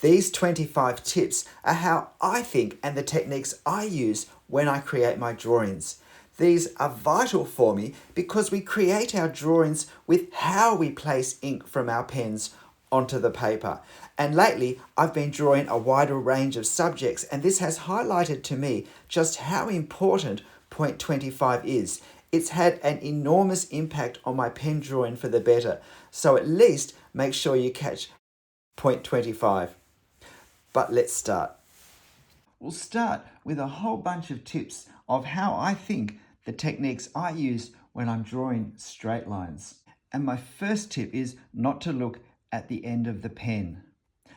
These 25 tips are how I think and the techniques I use when I create my drawings. These are vital for me because we create our drawings with how we place ink from our pens onto the paper. And lately, I've been drawing a wider range of subjects, and this has highlighted to me just how important point 25 is. It's had an enormous impact on my pen drawing for the better, so at least make sure you catch point 25. But let's start. We'll start with a whole bunch of tips of how I think the techniques I use when I'm drawing straight lines. And my first tip is not to look at the end of the pen,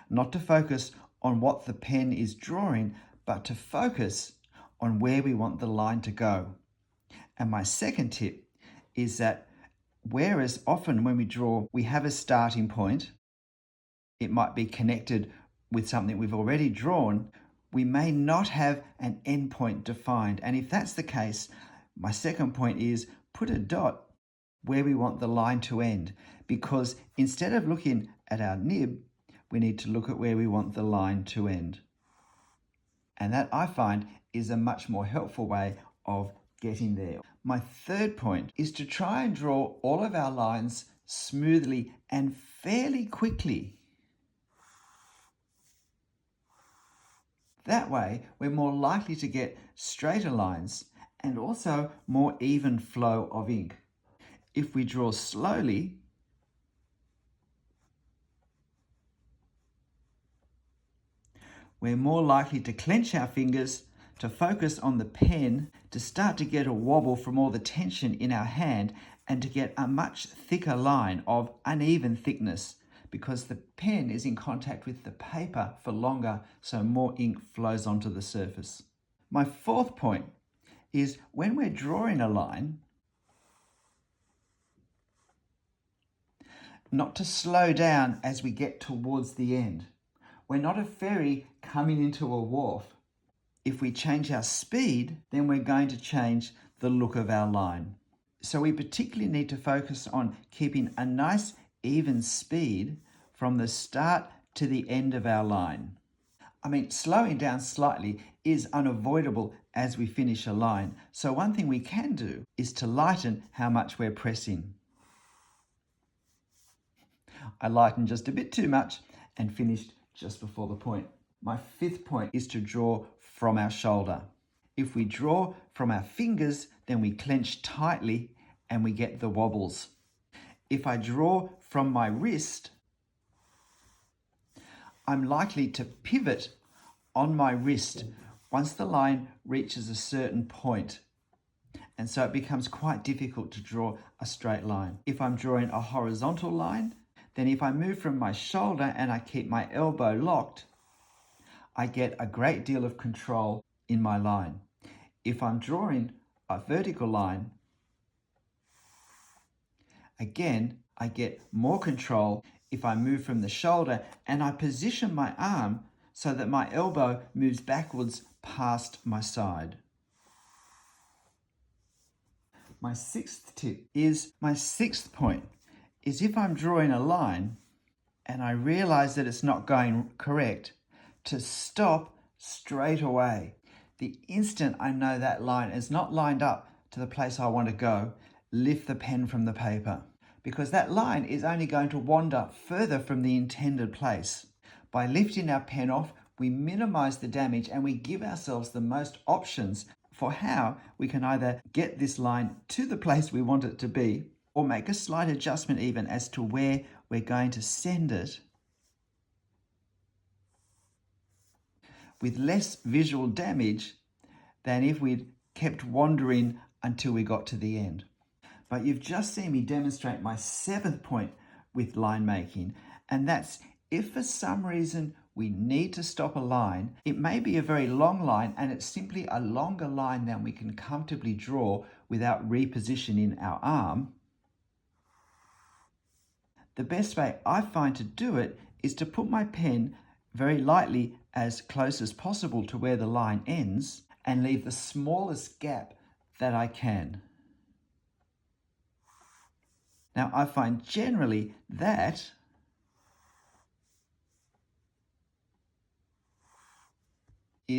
not to focus on what the pen is drawing, but to focus on where we want the line to go. And my second tip is that whereas often when we draw, we have a starting point, it might be connected with something we've already drawn, we may not have an end point defined. And if that's the case, my second point is put a dot where we want the line to end, because instead of looking at our nib, we need to look at where we want the line to end. And that, I find, is a much more helpful way of getting there. My third point is to try and draw all of our lines smoothly and fairly quickly. That way, we're more likely to get straighter lines and also more even flow of ink. If we draw slowly, we're more likely to clench our fingers, to focus on the pen, to start to get a wobble from all the tension in our hand, and to get a much thicker line of uneven thickness, because the pen is in contact with the paper for longer, so more ink flows onto the surface. My fourth point is when we're drawing a line, not to slow down as we get towards the end. We're not a ferry coming into a wharf. If we change our speed, then we're going to change the look of our line. So we particularly need to focus on keeping a nice even speed from the start to the end of our line. I mean, slowing down slightly is unavoidable as we finish a line. So one thing we can do is to lighten how much we're pressing. I lightened just a bit too much and finished just before the point. My fifth point is to draw from our shoulder. If we draw from our fingers, then we clench tightly and we get the wobbles. If I draw from my wrist, I'm likely to pivot on my wrist once the line reaches a certain point. And so it becomes quite difficult to draw a straight line. If I'm drawing a horizontal line, then if I move from my shoulder and I keep my elbow locked, I get a great deal of control in my line. If I'm drawing a vertical line, again, I get more control if I move from the shoulder and I position my arm so that my elbow moves backwards past my side. My sixth point is if I'm drawing a line and I realize that it's not going correct, to stop straight away. The instant I know that line is not lined up to the place I want to go, lift the pen from the paper, because that line is only going to wander further from the intended place. By lifting our pen off, we minimize the damage and we give ourselves the most options for how we can either get this line to the place we want it to be or make a slight adjustment even as to where we're going to send it with less visual damage than if we'd kept wandering until we got to the end. But you've just seen me demonstrate my seventh point with line making, and that's if for some reason we need to stop a line, it may be a very long line and it's simply a longer line than we can comfortably draw without repositioning our arm. The best way I find to do it is to put my pen very lightly as close as possible to where the line ends and leave the smallest gap that I can. Now, I find generally that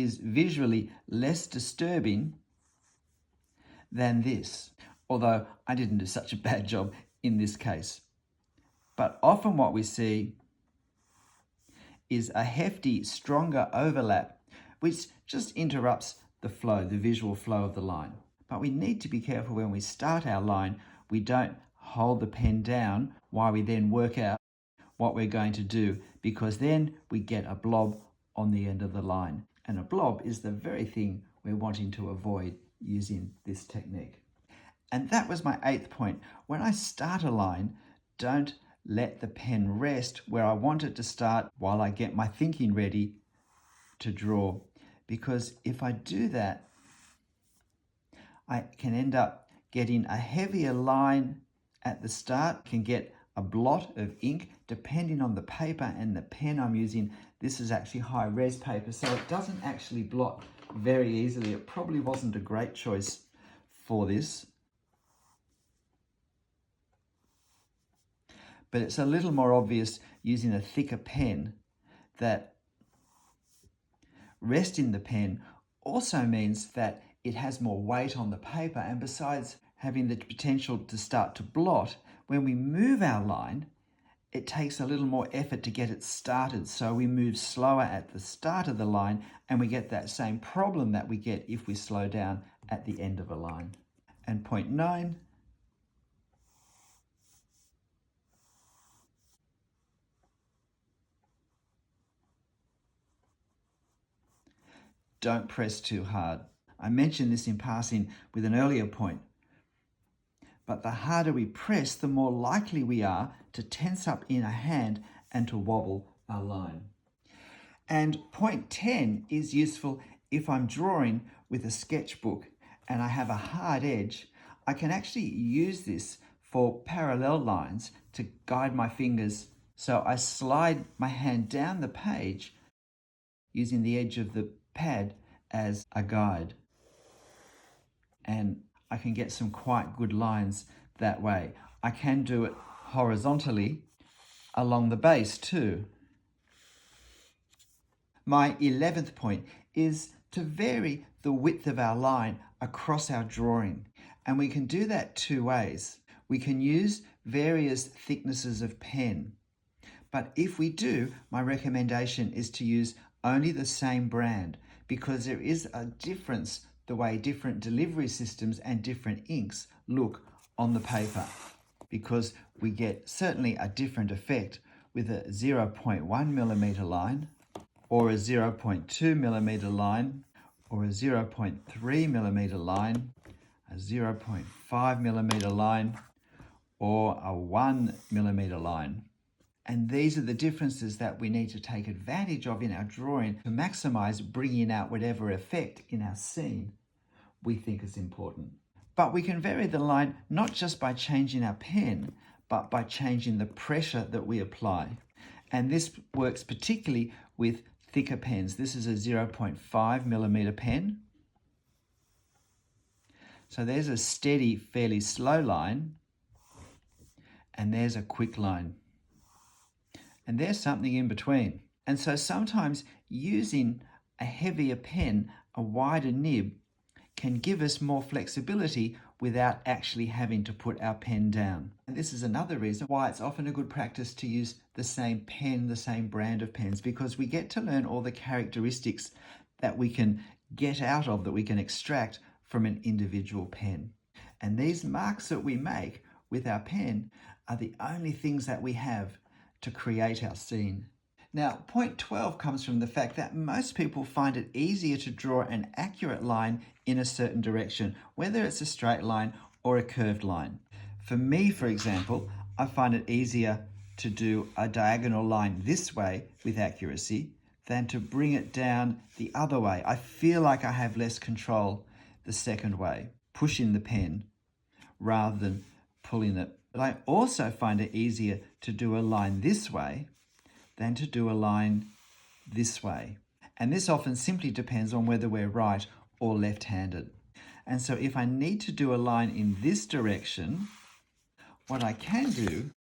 is visually less disturbing than this, although I didn't do such a bad job in this case. But often what we see is a hefty, stronger overlap, which just interrupts the flow, the visual flow of the line. But we need to be careful when we start our line, we don't hold the pen down while we then work out what we're going to do, because then we get a blob on the end of the line. And a blob is the very thing we're wanting to avoid using this technique. And that was my 8th point. When I start a line, don't let the pen rest where I want it to start while I get my thinking ready to draw. Because if I do that, I can end up getting a heavier line at the start, can get a blot of ink depending on the paper and the pen I'm using. This is actually high res paper, so it doesn't actually blot very easily. It probably wasn't a great choice for this. But it's a little more obvious using a thicker pen that resting the pen also means that it has more weight on the paper, and besides having the potential to start to blot, when we move our line, it takes a little more effort to get it started. So we move slower at the start of the line and we get that same problem that we get if we slow down at the end of a line. And point 9, don't press too hard. I mentioned this in passing with an earlier point, but the harder we press, the more likely we are to tense up in a hand and to wobble our line. And point 10 is useful if I'm drawing with a sketchbook and I have a hard edge. I can actually use this for parallel lines to guide my fingers. So I slide my hand down the page using the edge of the pad as a guide. And I can get some quite good lines that way. I can do it horizontally along the base too. My 11th point is to vary the width of our line across our drawing. And we can do that 2 ways. We can use various thicknesses of pen. But if we do, my recommendation is to use only the same brand, because there is a difference the way different delivery systems and different inks look on the paper, because we get certainly a different effect with a 0.1 millimeter line or a 0.2 millimeter line or a 0.3 millimeter line, a 0.5 millimeter line or a 1 millimeter line. And these are the differences that we need to take advantage of in our drawing to maximize bringing out whatever effect in our scene we think is important. But we can vary the line not just by changing our pen, but by changing the pressure that we apply. And this works particularly with thicker pens. This is a 0.5 millimeter pen. So there's a steady, fairly slow line, and there's a quick line. And there's something in between. And so sometimes using a heavier pen, a wider nib, can give us more flexibility without actually having to put our pen down. And this is another reason why it's often a good practice to use the same pen, the same brand of pens, because we get to learn all the characteristics that we can get out of, that we can extract from an individual pen. And these marks that we make with our pen are the only things that we have to create our scene. Now, point 12 comes from the fact that most people find it easier to draw an accurate line in a certain direction, whether it's a straight line or a curved line. For me, for example, I find it easier to do a diagonal line this way with accuracy than to bring it down the other way. I feel like I have less control the second way, pushing the pen rather than pulling it. But I also find it easier to do a line this way than to do a line this way. And this often simply depends on whether we're right or left-handed. And so if I need to do a line in this direction, what I can do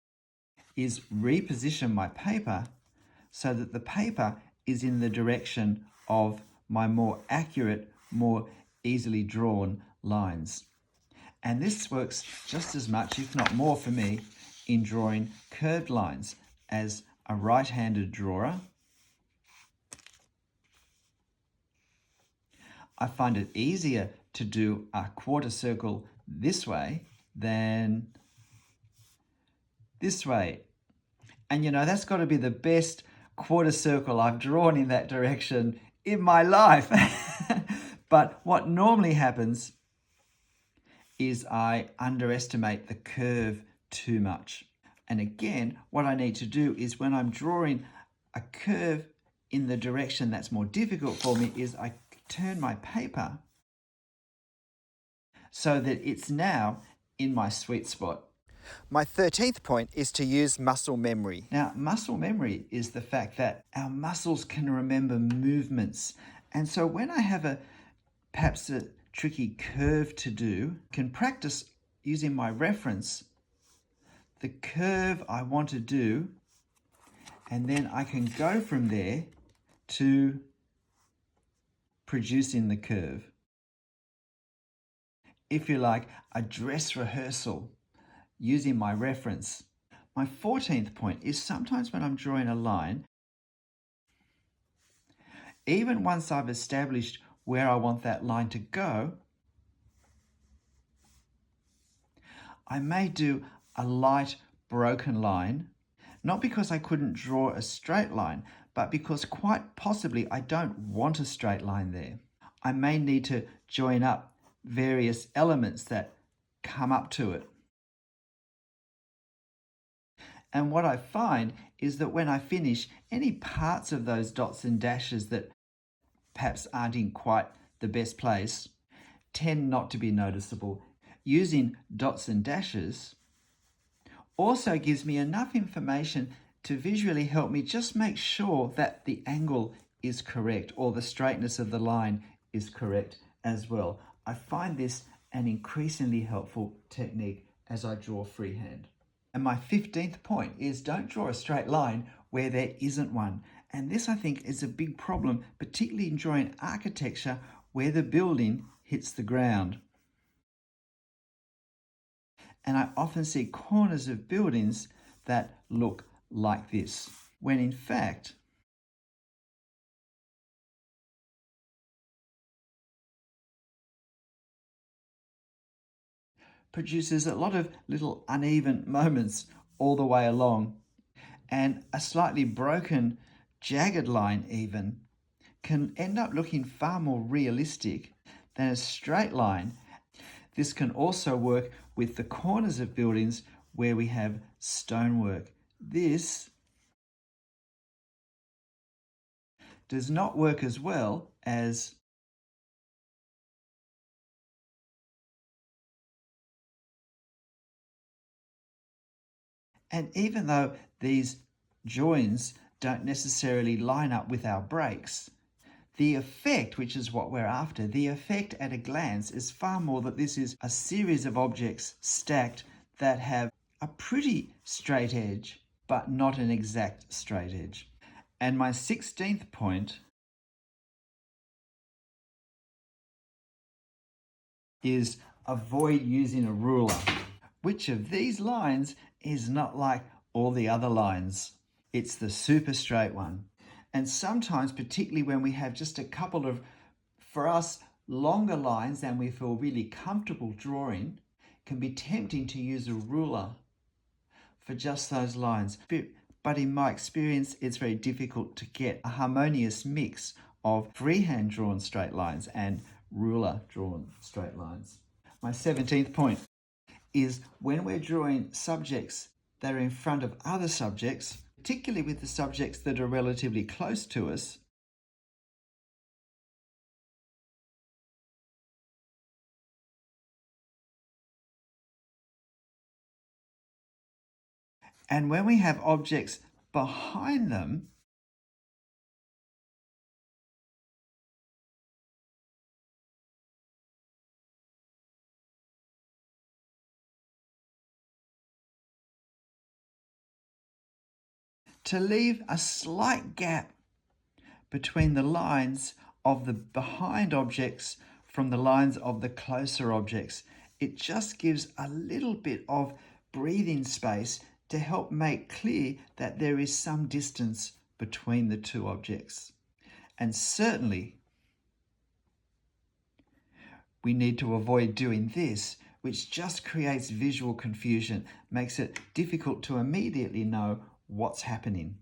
is reposition my paper so that the paper is in the direction of my more accurate, more easily drawn lines. And this works just as much, if not more, for me in drawing curved lines. As a right-handed drawer, I find it easier to do a quarter circle this way than this way. And that's got to be the best quarter circle I've drawn in that direction in my life. But what normally happens is I underestimate the curve too much. And again, what I need to do is when I'm drawing a curve in the direction that's more difficult for me is I turn my paper so that it's now in my sweet spot. My 13th point is to use muscle memory. Now, muscle memory is the fact that our muscles can remember movements. And so when I have perhaps a tricky curve to do, can practice using my reference the curve I want to do, and then I can go from there to producing the curve. If you like, a dress rehearsal using my reference. My 14th point is sometimes when I'm drawing a line, even once I've established where I want that line to go, I may do a light broken line, not because I couldn't draw a straight line, but because quite possibly I don't want a straight line there. I may need to join up various elements that come up to it. And what I find is that when I finish, any parts of those dots and dashes that perhaps aren't in quite the best place tend not to be noticeable. Using dots and dashes also gives me enough information to visually help me just make sure that the angle is correct or the straightness of the line is correct as well. I find this an increasingly helpful technique as I draw freehand. And my 15th point is don't draw a straight line where there isn't one. And this, I think, is a big problem, particularly in drawing architecture where the building hits the ground. And I often see corners of buildings that look like this, when in fact, produces a lot of little uneven moments all the way along. And a slightly broken, jagged line even can end up looking far more realistic than a straight line. This can also work with the corners of buildings where we have stonework. This does not work as well as and even though these joins don't necessarily line up with our breaks, the effect, which is what we're after, the effect at a glance is far more that this is a series of objects stacked that have a pretty straight edge, but not an exact straight edge. And my 16th point is avoid using a ruler. Which of these lines is not like all the other lines? It's the super straight one. And sometimes, particularly when we have just a couple of, for us, longer lines than we feel really comfortable drawing, can be tempting to use a ruler for just those lines. But in my experience, it's very difficult to get a harmonious mix of freehand drawn straight lines and ruler drawn straight lines. My 17th point is when we're drawing subjects that are in front of other subjects, particularly with the subjects that are relatively close to us, and when we have objects behind them, to leave a slight gap between the lines of the behind objects from the lines of the closer objects. It just gives a little bit of breathing space to help make clear that there is some distance between the two objects. And certainly, we need to avoid doing this, which just creates visual confusion, makes it difficult to immediately know what's happening.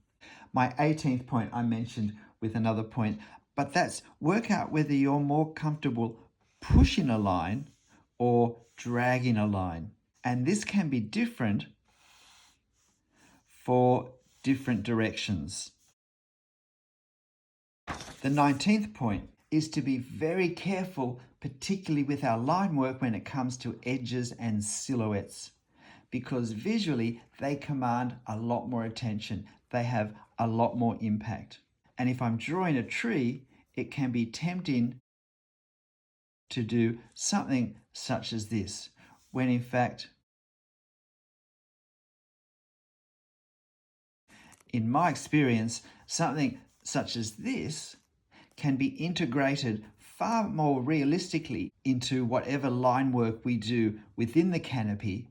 My 18th point I mentioned with another point, but that's work out whether you're more comfortable pushing a line or dragging a line. And this can be different for different directions. The 19th point is to be very careful, particularly with our line work when it comes to edges and silhouettes, because visually they command a lot more attention. They have a lot more impact. And if I'm drawing a tree, it can be tempting to do something such as this, when in fact, in my experience, something such as this can be integrated far more realistically into whatever line work we do within the canopy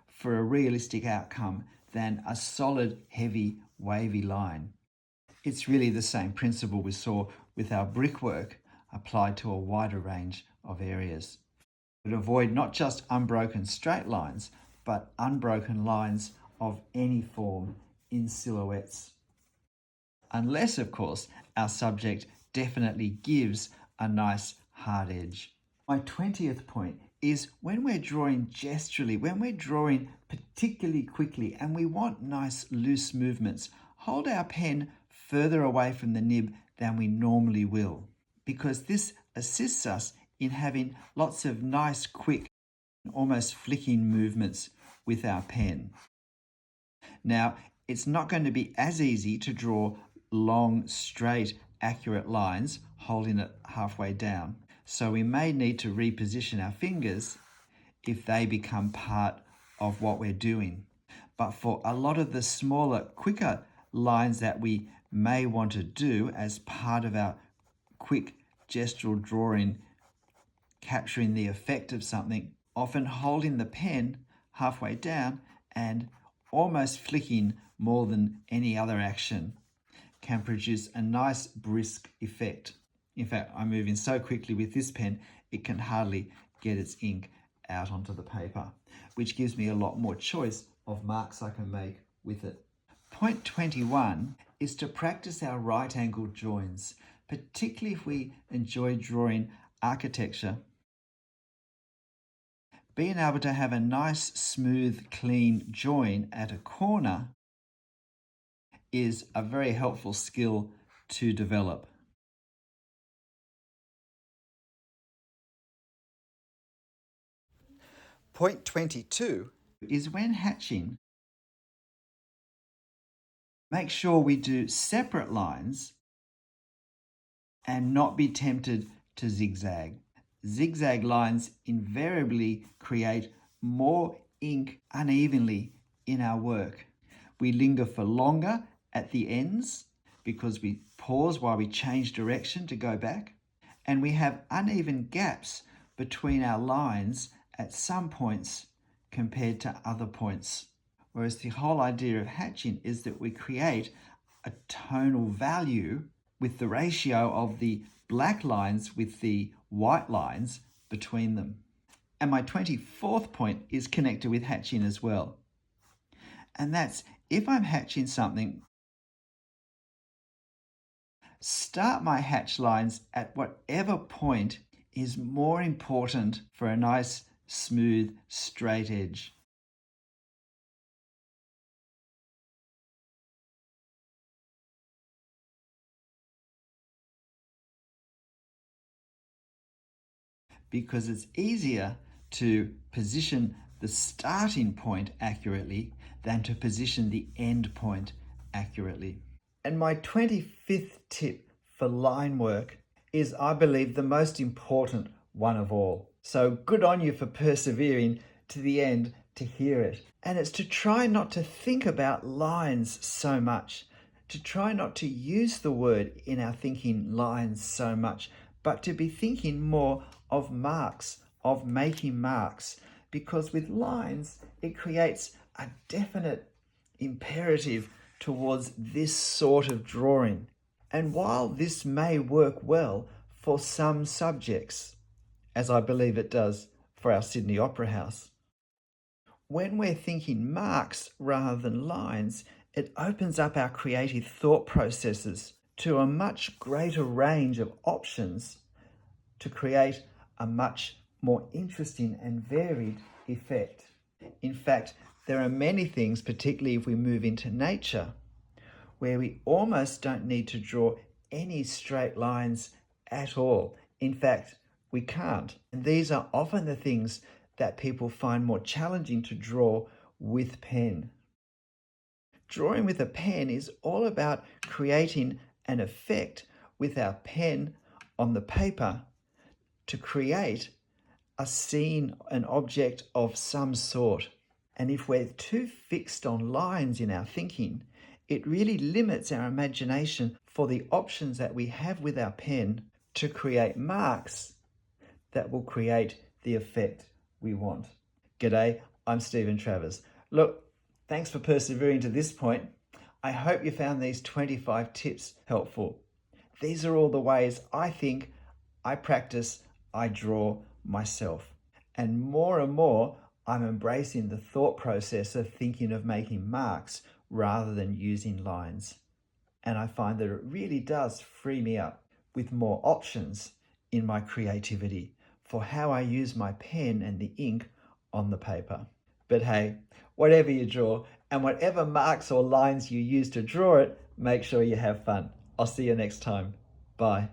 for a realistic outcome than a solid, heavy, wavy line. It's really the same principle we saw with our brickwork applied to a wider range of areas. But avoid not just unbroken straight lines, but unbroken lines of any form in silhouettes. Unless, of course, our subject definitely gives a nice hard edge. My 20th point is when we're drawing gesturally, when we're drawing particularly quickly and we want nice loose movements, hold our pen further away from the nib than we normally will, because this assists us in having lots of nice, quick, almost flicking movements with our pen. Now, it's not going to be as easy to draw long, straight, accurate lines holding it halfway down. So we may need to reposition our fingers if they become part of what we're doing. But for a lot of the smaller, quicker lines that we may want to do as part of our quick gestural drawing, capturing the effect of something, often holding the pen halfway down and almost flicking more than any other action can produce a nice brisk effect. In fact, I'm moving so quickly with this pen, it can hardly get its ink out onto the paper, which gives me a lot more choice of marks I can make with it. Point 21 is to practice our right angle joins, particularly if we enjoy drawing architecture. Being able to have a nice, smooth, clean join at a corner is a very helpful skill to develop. Point 22 is when hatching, make sure we do separate lines and not be tempted to zigzag. Zigzag lines invariably create more ink unevenly in our work. We linger for longer at the ends because we pause while we change direction to go back, and we have uneven gaps between our lines at some points compared to other points. Whereas the whole idea of hatching is that we create a tonal value with the ratio of the black lines with the white lines between them. And my 24th point is connected with hatching as well. And that's if I'm hatching something, start my hatch lines at whatever point is more important for a nice, smooth, straight edge. Because it's easier to position the starting point accurately than to position the end point accurately. And my 25th tip for line work is, I believe, the most important one of all. So good on you for persevering to the end to hear it. And it's to try not to think about lines so much. to try not to use the word in our thinking lines so much, but to be thinking more of marks, of making marks, because with lines, it creates a definite imperative towards this sort of drawing. And while this may work well for some subjects, as I believe it does for our Sydney Opera House, when we're thinking marks rather than lines, it opens up our creative thought processes to a much greater range of options to create a much more interesting and varied effect. In fact, there are many things, particularly if we move into nature, where we almost don't need to draw any straight lines at all. In fact, we can't. And these are often the things that people find more challenging to draw with pen. Drawing with a pen is all about creating an effect with our pen on the paper to create a scene, an object of some sort. And if we're too fixed on lines in our thinking, it really limits our imagination for the options that we have with our pen to create marks that will create the effect we want. G'day, I'm Stephen Travers. Look, thanks for persevering to this point. I hope you found these 25 tips helpful. These are all the ways I think, I practice, I draw myself. And more, I'm embracing the thought process of thinking of making marks rather than using lines. And I find that it really does free me up with more options in my creativity for how I use my pen and the ink on the paper. But hey, whatever you draw and whatever marks or lines you use to draw it, make sure you have fun. I'll see you next time. Bye.